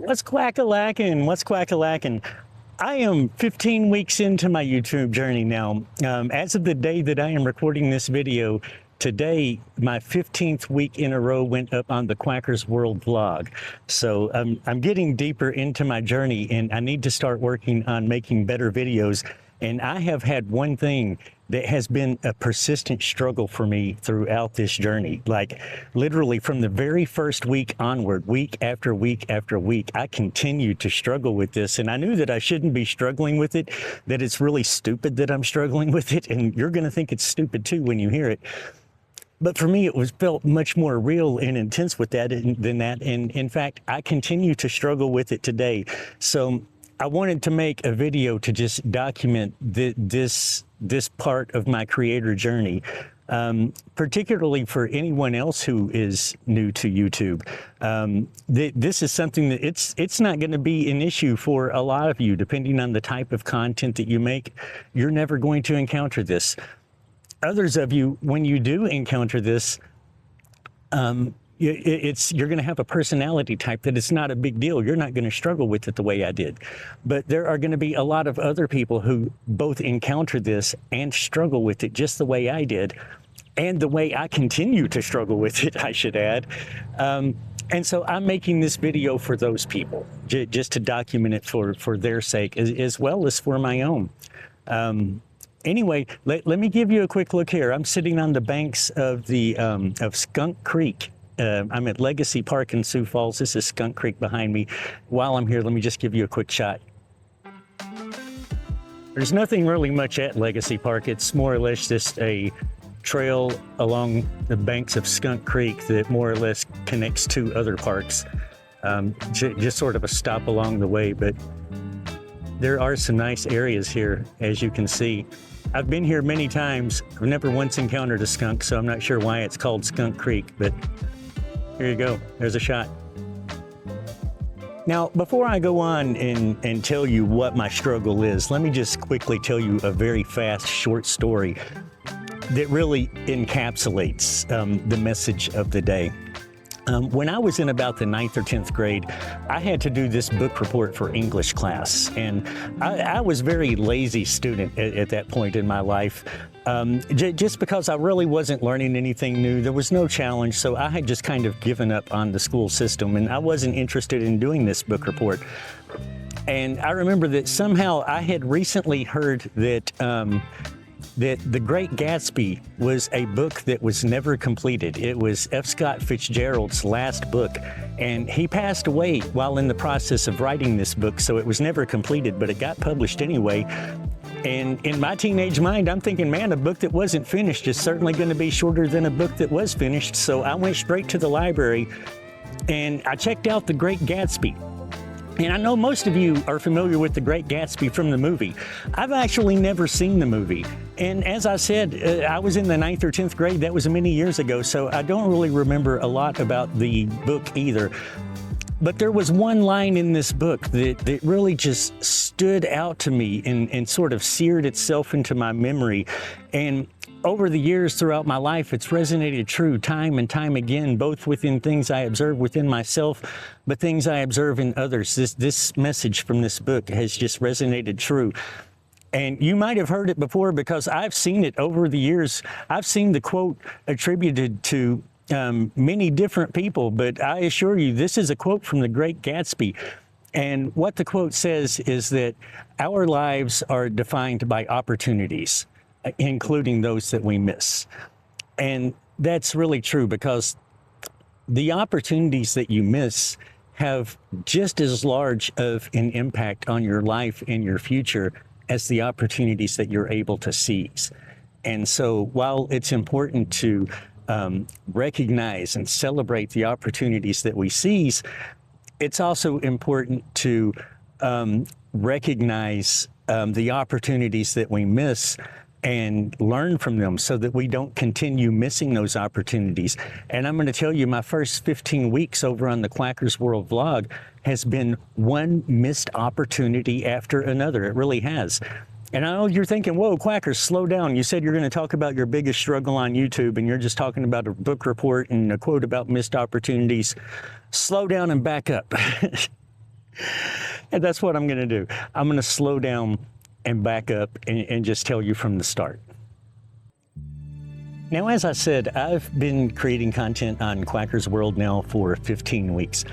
What's quack-a-lackin'? What's quack-a-lackin'? I am 15 weeks into my YouTube journey now. As of the day that I am recording this video, today, my 15th week in a row went up on the Quackers World vlog. So I'm getting deeper into my journey, and I need to start working on making better videos. And I have had one thing that has been a persistent struggle for me throughout this journey. Like literally from the very first week onward, week after week after week, I continue to struggle with this. And I knew that I shouldn't be struggling with it, that it's really stupid that I'm struggling with it. And you're gonna think it's stupid too when you hear it. But for me, it was felt much more real and intense with that than that. And in fact, I continue to struggle with it today. So I wanted to make a video to just document this part of my creator journey, particularly for anyone else who is new to YouTube. This is something that it's not going to be an issue for a lot of you, depending on the type of content that you make. You're never going to encounter this. Others of you, when you do encounter this, you're going to have a personality type that it's not a big deal. You're not going to struggle with it the way I did. But there are going to be a lot of other people who both encounter this and struggle with it just the way I did, and the way I continue to struggle with it, I should add. And so I'm making this video for those people, just to document it for their sake, as well as for my own. Anyway, let me give you a quick look here. I'm sitting on the banks of of Skunk Creek. I'm at Legacy Park in Sioux Falls. This is Skunk Creek behind me. While I'm here, let me just give you a quick shot. There's nothing really much at Legacy Park. It's more or less just a trail along the banks of Skunk Creek that more or less connects two other parks. Just sort of a stop along the way, but there are some nice areas here, as you can see. I've been here many times. I've never once encountered a skunk, so I'm not sure why it's called Skunk Creek, but here you go. There's a shot. Now, before I go on and tell you what my struggle is, let me just quickly tell you a very fast, short story that really encapsulates the message of the day. When I was in about the 9th or 10th grade, I had to do this book report for English class. And I was a very lazy student at that point in my life, just because I really wasn't learning anything new. There was no challenge, so I had just kind of given up on the school system, and I wasn't interested in doing this book report. And I remember that somehow I had recently heard that that The Great Gatsby was a book that was never completed. It was F. Scott Fitzgerald's last book, and he passed away while in the process of writing this book, so it was never completed, but it got published anyway. And in my teenage mind, I'm thinking, man, a book that wasn't finished is certainly going to be shorter than a book that was finished, so I went straight to the library, and I checked out The Great Gatsby. And I know most of you are familiar with The Great Gatsby from the movie. I've actually never seen the movie. And as I said, I was in the 9th or 10th grade. That was many years ago, so I don't really remember a lot about the book either. But there was one line in this book that really just stood out to me and sort of seared itself into my memory. And over the years throughout my life, it's resonated true time and time again, both within things I observe within myself, but things I observe in others. This message from this book has just resonated true. And you might have heard it before because I've seen it over the years. I've seen the quote attributed to many different people, but I assure you, this is a quote from The Great Gatsby. And what the quote says is that our lives are defined by opportunities, including those that we miss. And that's really true, because the opportunities that you miss have just as large of an impact on your life and your future as the opportunities that you're able to seize. And so while it's important to recognize and celebrate the opportunities that we seize, it's also important to recognize the opportunities that we miss and learn from them so that we don't continue missing those opportunities. And I'm going to tell you, my first 15 weeks over on the Quackers World vlog has been one missed opportunity after another. It really has. And I know you're thinking, whoa, Quackers, slow down. You said you're going to talk about your biggest struggle on YouTube, and you're just talking about a book report and a quote about missed opportunities. Slow down and back up. And that's what I'm going to do. I'm going to slow down and back up and just tell you from the start. Now, as I said, I've been creating content on Quacker's World now for 15 weeks.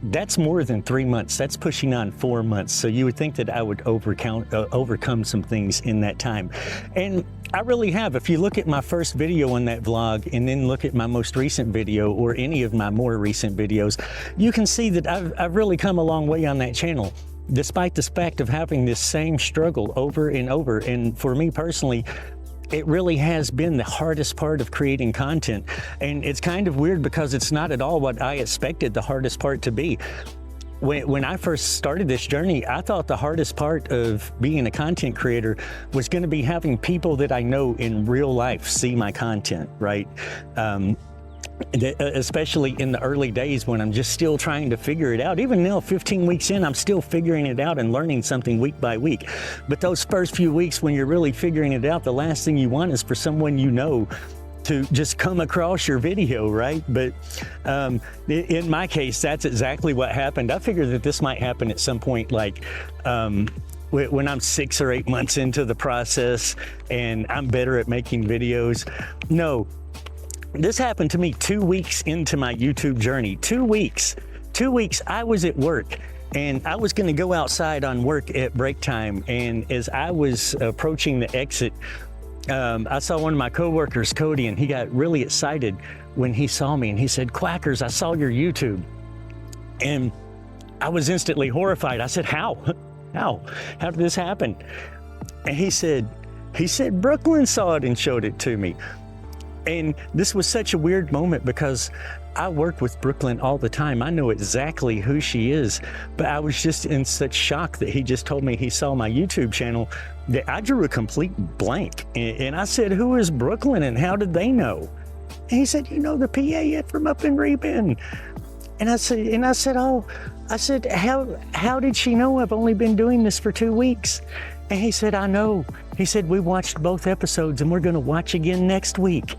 That's more than 3 months. That's pushing on 4 months. So you would think that I would overcome some things in that time. And I really have. If you look at my first video on that vlog and then look at my most recent video or any of my more recent videos, you can see that I've really come a long way on that channel, despite the fact of having this same struggle over and over. And for me personally, it really has been the hardest part of creating content. And it's kind of weird because it's not at all what I expected the hardest part to be. When I first started this journey, I thought the hardest part of being a content creator was going to be having people that I know in real life see my content, right? Especially in the early days when I'm just still trying to figure it out. Even now, 15 weeks in, I'm still figuring it out and learning something week by week. But those first few weeks when you're really figuring it out, the last thing you want is for someone you know to just come across your video, right? But in my case, that's exactly what happened. I figured that this might happen at some point, like when I'm 6 or 8 months into the process and I'm better at making videos. No. This happened to me 2 weeks into my YouTube journey. 2 weeks. 2 weeks, I was at work and I was going to go outside on work at break time. And as I was approaching the exit, I saw one of my coworkers, Cody, and he got really excited when he saw me and he said, "Quackers, I saw your YouTube." And I was instantly horrified. I said, "How? How did this happen?" And he said, "Brooklyn saw it and showed it to me." And this was such a weird moment because I work with Brooklyn all the time. I know exactly who she is, but I was just in such shock that he just told me he saw my YouTube channel that I drew a complete blank. And I said, "Who is Brooklyn and how did they know?" And he said, "You know, the PA from up in Reben." And I said, "Oh," I said, how did she know? I've only been doing this for 2 weeks. And he said, "I know." He said, "We watched both episodes and we're going to watch again next week."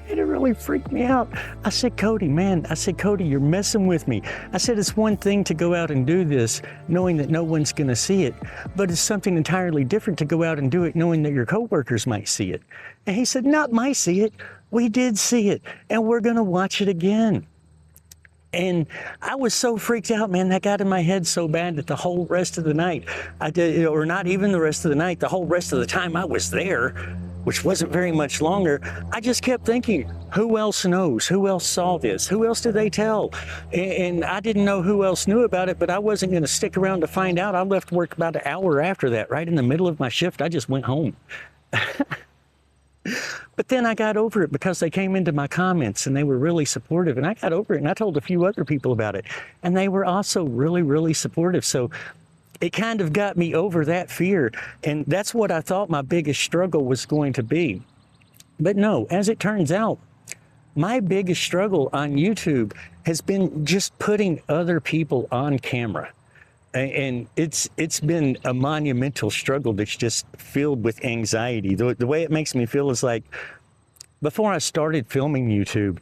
And it really freaked me out. I said, "Cody, man," I said, "Cody, you're messing with me." I said, "It's one thing to go out and do this knowing that no one's going to see it, but it's something entirely different to go out and do it knowing that your coworkers might see it." And he said, "Not might see it. We did see it and we're going to watch it again." And I was so freaked out, man, that got in my head so bad that the whole rest of the night, or not even the rest of the night, the whole rest of the time I was there, which wasn't very much longer, I just kept thinking, who else knows? Who else saw this? Who else did they tell? And I didn't know who else knew about it, but I wasn't going to stick around to find out. I left work about an hour after that, right in the middle of my shift. I just went home. But then I got over it because they came into my comments and they were really supportive, and I got over it and I told a few other people about it and they were also really, really supportive. So it kind of got me over that fear, and that's what I thought my biggest struggle was going to be. But no, as it turns out, my biggest struggle on YouTube has been just putting other people on camera. And it's been a monumental struggle that's just filled with anxiety. The way it makes me feel is like, before I started filming YouTube,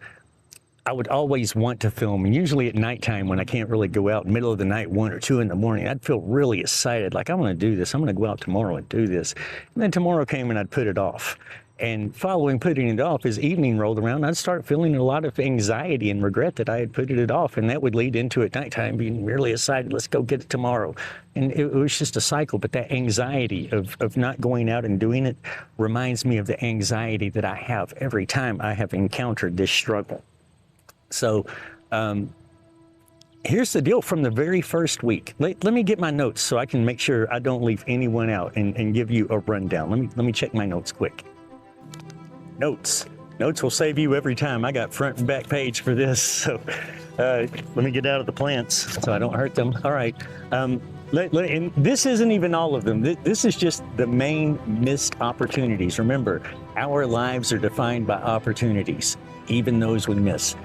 I would always want to film, and usually at nighttime when I can't really go out in the middle of the night, 1 or 2 in the morning, I'd feel really excited, like, I want to do this. I'm going to go out tomorrow and do this. And then tomorrow came and I'd put it off. And following putting it off, as evening rolled around, I'd start feeling a lot of anxiety and regret that I had put it off. And that would lead into at nighttime being really excited, let's go get it tomorrow. And it was just a cycle. But that anxiety of not going out and doing it reminds me of the anxiety that I have every time I have encountered this struggle. So here's the deal from the very first week. Let me get my notes so I can make sure I don't leave anyone out and give you a rundown. Let me check my notes quick. Notes will save you every time. I got front and back page for this. So let me get out of the plants so I don't hurt them. All right. And this isn't even all of them. This is just the main missed opportunities. Remember, our lives are defined by opportunities, even those we miss.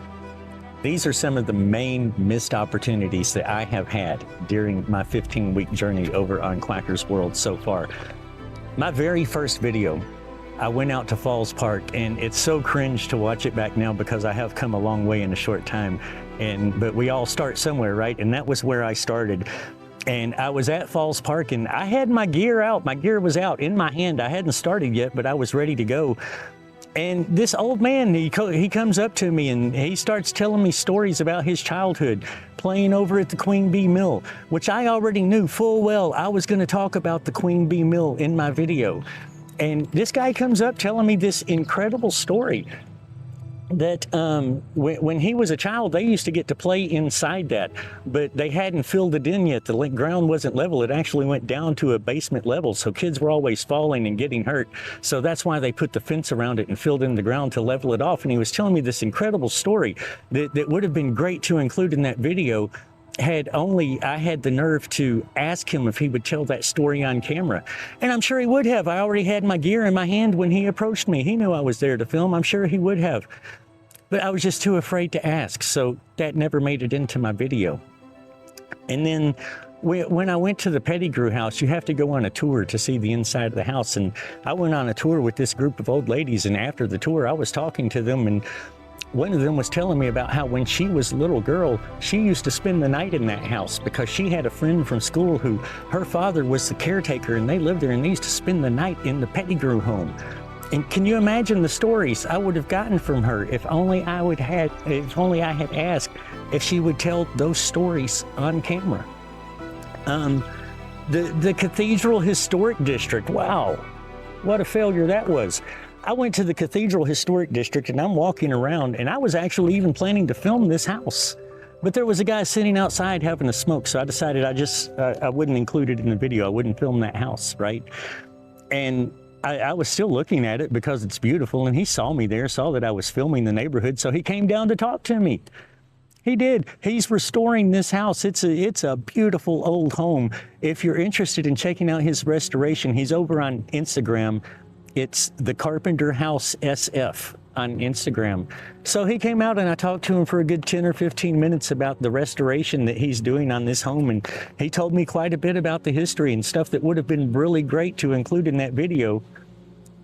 These are some of the main missed opportunities that I have had during my 15-week journey over on Quacker's World so far. My very first video I went out to Falls Park, and it's so cringe to watch it back now because I have come a long way in a short time. But we all start somewhere, right? And that was where I started. And I was at Falls Park, and I had my gear out. My gear was out in my hand. I hadn't started yet, but I was ready to go. And this old man, he comes up to me and he starts telling me stories about his childhood, playing over at the Queen Bee Mill, which I already knew full well I was going to talk about the Queen Bee Mill in my video. And this guy comes up telling me this incredible story that when he was a child, they used to get to play inside that, but they hadn't filled it in yet. The ground wasn't level. It actually went down to a basement level, so kids were always falling and getting hurt. So that's why they put the fence around it and filled in the ground to level it off. And he was telling me this incredible story that would have been great to include in that video had only I had the nerve to ask him if he would tell that story on camera. And I'm sure he would have. I already had my gear in my hand when he approached me. He knew I was there to film. I'm sure he would have. But I was just too afraid to ask, so that never made it into my video. And then when I went to the Pettigrew house, you have to go on a tour to see the inside of the house. And I went on a tour with this group of old ladies, and after the tour, I was talking to them, and one of them was telling me about how when she was a little girl, she used to spend the night in that house because she had a friend from school who her father was the caretaker, and they lived there, and they used to spend the night in the Pettigrew home. And can you imagine the stories I would have gotten from her if only I had asked if she would tell those stories on camera. The Cathedral Historic District, wow, what a failure that was. I went to the Cathedral Historic District, and I'm walking around, and I was actually even planning to film this house. But there was a guy sitting outside having a smoke, so I decided I wouldn't include it in the video. I wouldn't film that house, right? And I was still looking at it because it's beautiful, and he saw me there, saw that I was filming the neighborhood, so he came down to talk to me. He did. He's restoring this house. It's a beautiful old home. If you're interested in checking out his restoration, he's over on Instagram. It's the Carpenter House SF on Instagram. So he came out, and I talked to him for a good 10 or 15 minutes about the restoration that he's doing on this home. And he told me quite a bit about the history and stuff that would have been really great to include in that video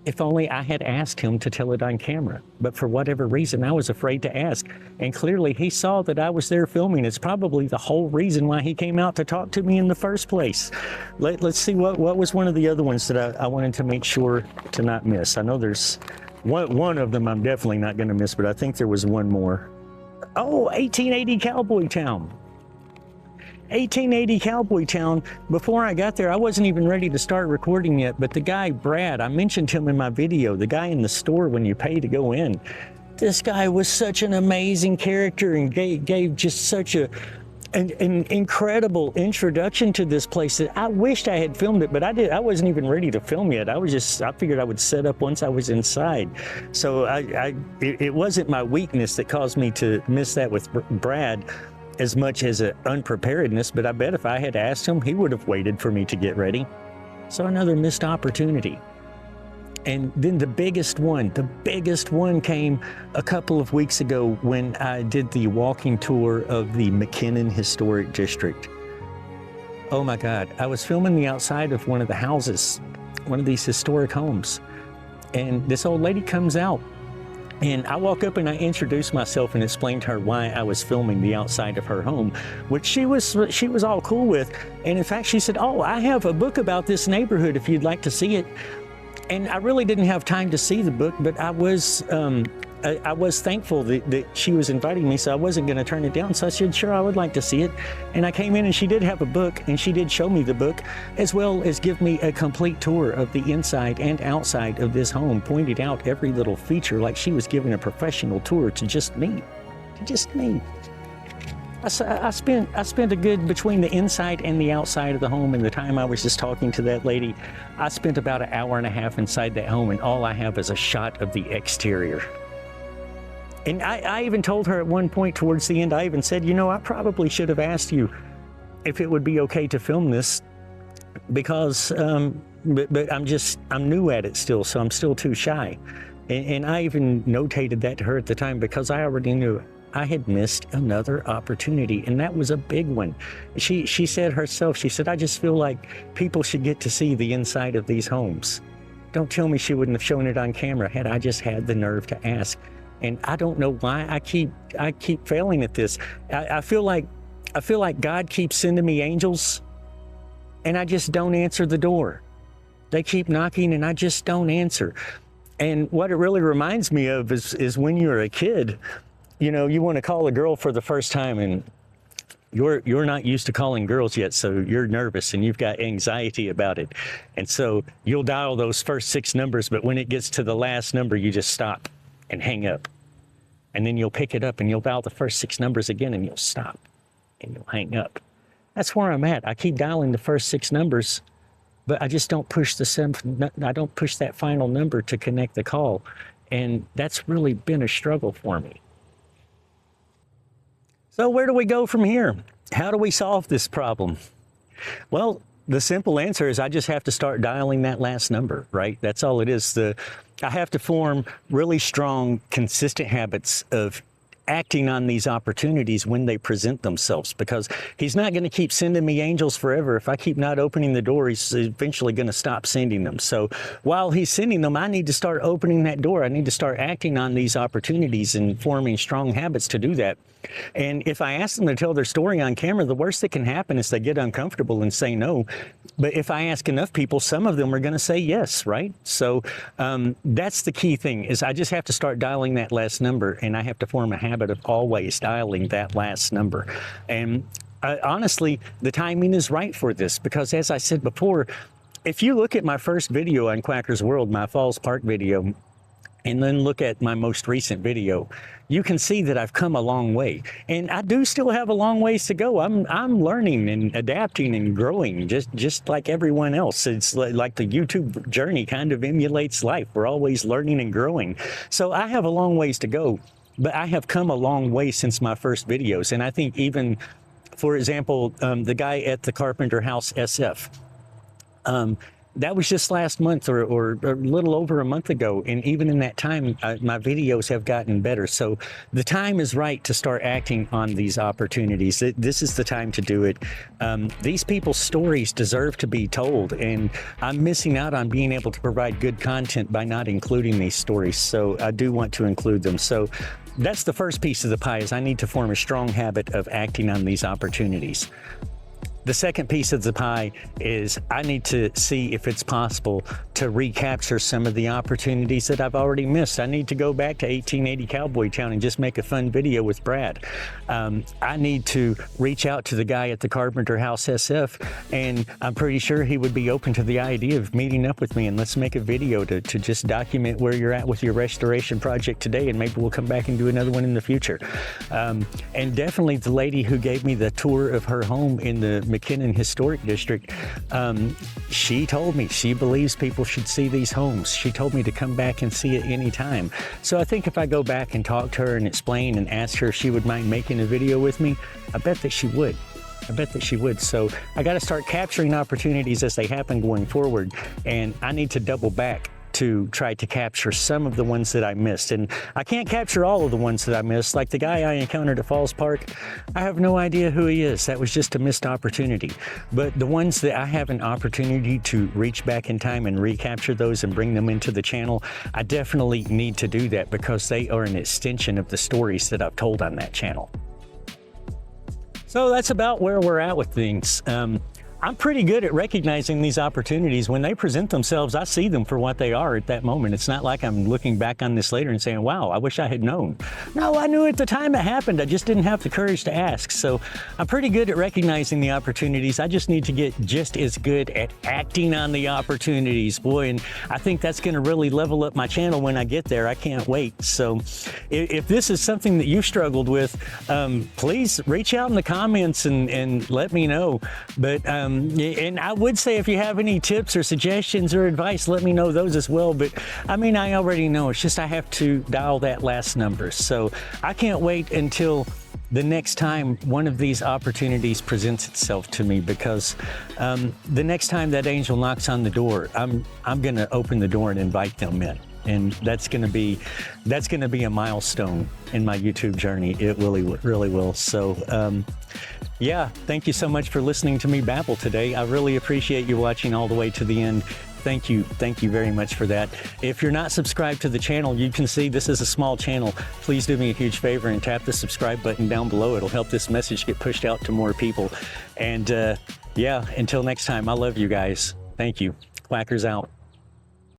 if only I had asked him to tell it on camera. But for whatever reason, I was afraid to ask. And clearly he saw that I was there filming. It's probably the whole reason why he came out to talk to me in the first place. Let's see what was one of the other ones that I wanted to make sure to not miss. I know there's one of them I'm definitely not going to miss, but I think there was one more. Oh, 1880 Cowboy Town. 1880 Cowboy Town. Before I got there, I wasn't even ready to start recording yet, but the guy, Brad, I mentioned him in my video, the guy in the store when you pay to go in. This guy was such an amazing character and gave just such an incredible introduction to this place that I wished I had filmed it, but I wasn't even ready to film yet. I figured I would set up once I was inside. So it wasn't my weakness that caused me to miss that with Brad as much as an unpreparedness, but I bet if I had asked him, he would have waited for me to get ready. So another missed opportunity. And then the biggest one came a couple of weeks ago when I did the walking tour of the McKennan Historic District. Oh my God, I was filming the outside of one of the houses, one of these historic homes. And this old lady comes out, and I walk up and I introduce myself and explain to her why I was filming the outside of her home, which she was all cool with. And in fact, she said, "Oh, I have a book about this neighborhood if you'd like to see it." And I really didn't have time to see the book, but I was thankful that she was inviting me, so I wasn't going to turn it down. So I said, sure, I would like to see it. And I came in, and she did have a book, and she did show me the book, as well as give me a complete tour of the inside and outside of this home, pointed out every little feature like she was giving a professional tour to just me. I spent a good, between the inside and the outside of the home and the time I was just talking to that lady, I spent about an hour and a half inside that home, and all I have is a shot of the exterior. And I even told her at one point towards the end, I even said, you know, I probably should have asked you if it would be okay to film this, because, but I'm new at it still, so I'm still too shy. And I even notated that to her at the time because I already knew I had missed another opportunity, and that was a big one. She said herself, she said, I just feel like people should get to see the inside of these homes. Don't tell me she wouldn't have shown it on camera had I just had the nerve to ask. And I don't know why I keep failing at this. I feel like God keeps sending me angels, and I just don't answer the door. They keep knocking, and I just don't answer. And what it really reminds me of is when you're a kid, you know, you want to call a girl for the first time, and you're not used to calling girls yet, so you're nervous and you've got anxiety about it. And so you'll dial those first 6 numbers, but when it gets to the last number, you just stop and hang up. And then you'll pick it up and you'll dial the first 6 numbers again, and you'll stop and you'll hang up. That's where I'm at. I keep dialing the first 6 numbers, but I just don't push I don't push that final number to connect the call. And that's really been a struggle for me. So where do we go from here? How do we solve this problem? Well, the simple answer is I just have to start dialing that last number, right? That's all it is. I have to form really strong, consistent habits of acting on these opportunities when they present themselves, because he's not going to keep sending me angels forever. If I keep not opening the door, he's eventually going to stop sending them. So while he's sending them, I need to start opening that door. I need to start acting on these opportunities and forming strong habits to do that. And if I ask them to tell their story on camera, the worst that can happen is they get uncomfortable and say no. But if I ask enough people, some of them are going to say yes, right? So that's the key thing, is I just have to start dialing that last number, and I have to form a habit of always dialing that last number. And honestly, the timing is right for this, because as I said before, if you look at my first video on Quacker's World, my Falls Park video, and then look at my most recent video, you can see that I've come a long way. And I do still have a long ways to go. I'm learning and adapting and growing just like everyone else. It's like the YouTube journey kind of emulates life. We're always learning and growing. So I have a long ways to go, but I have come a long way since my first videos. And I think even, for example, the guy at the Carpenter House SF, that was just last month or a little over a month ago. And even in that time, my videos have gotten better. So the time is right to start acting on these opportunities. This is the time to do it. These people's stories deserve to be told. And I'm missing out on being able to provide good content by not including these stories. So I do want to include them. So that's the first piece of the pie, is I need to form a strong habit of acting on these opportunities. The second piece of the pie is I need to see if it's possible to recapture some of the opportunities that I've already missed. I need to go back to 1880 Cowboy Town and just make a fun video with Brad. I need to reach out to the guy at the Carpenter House SF, and I'm pretty sure he would be open to the idea of meeting up with me, and let's make a video to just document where you're at with your restoration project today, and maybe we'll come back and do another one in the future. And definitely the lady who gave me the tour of her home in the McKennan Historic District, she told me she believes people should see these homes. She told me to come back and see it anytime. So I think if I go back and talk to her and explain and ask her if she would mind making a video with me, I bet that she would. I bet that she would. So I got to start capturing opportunities as they happen going forward, and I need to double back to try to capture some of the ones that I missed. And I can't capture all of the ones that I missed. Like the guy I encountered at Falls Park, I have no idea who he is. That was just a missed opportunity. But the ones that I have an opportunity to reach back in time and recapture those and bring them into the channel, I definitely need to do that, because they are an extension of the stories that I've told on that channel. So that's about where we're at with things. I'm pretty good at recognizing these opportunities. When they present themselves, I see them for what they are at that moment. It's not like I'm looking back on this later and saying, wow, I wish I had known. No, I knew at the time it happened. I just didn't have the courage to ask. So I'm pretty good at recognizing the opportunities. I just need to get just as good at acting on the opportunities. Boy, and I think that's going to really level up my channel when I get there. I can't wait. So if this is something that you struggled with, please reach out in the comments and let me know. But and I would say if you have any tips or suggestions or advice, let me know those as well. But I mean, I already know. It's just I have to dial that last number. So I can't wait until the next time one of these opportunities presents itself to me, because the next time that angel knocks on the door, I'm going to open the door and invite them in. And that's going to be a milestone in my YouTube journey. It really will. So yeah, thank you so much for listening to me babble today. I really appreciate you watching all the way to the end. Thank you very much for that. If you're not subscribed to the channel, you can see this is a small channel. Please do me a huge favor and tap the subscribe button down below. It'll help this message get pushed out to more people. And yeah, until next time, I love you guys. Thank you. Quackers out.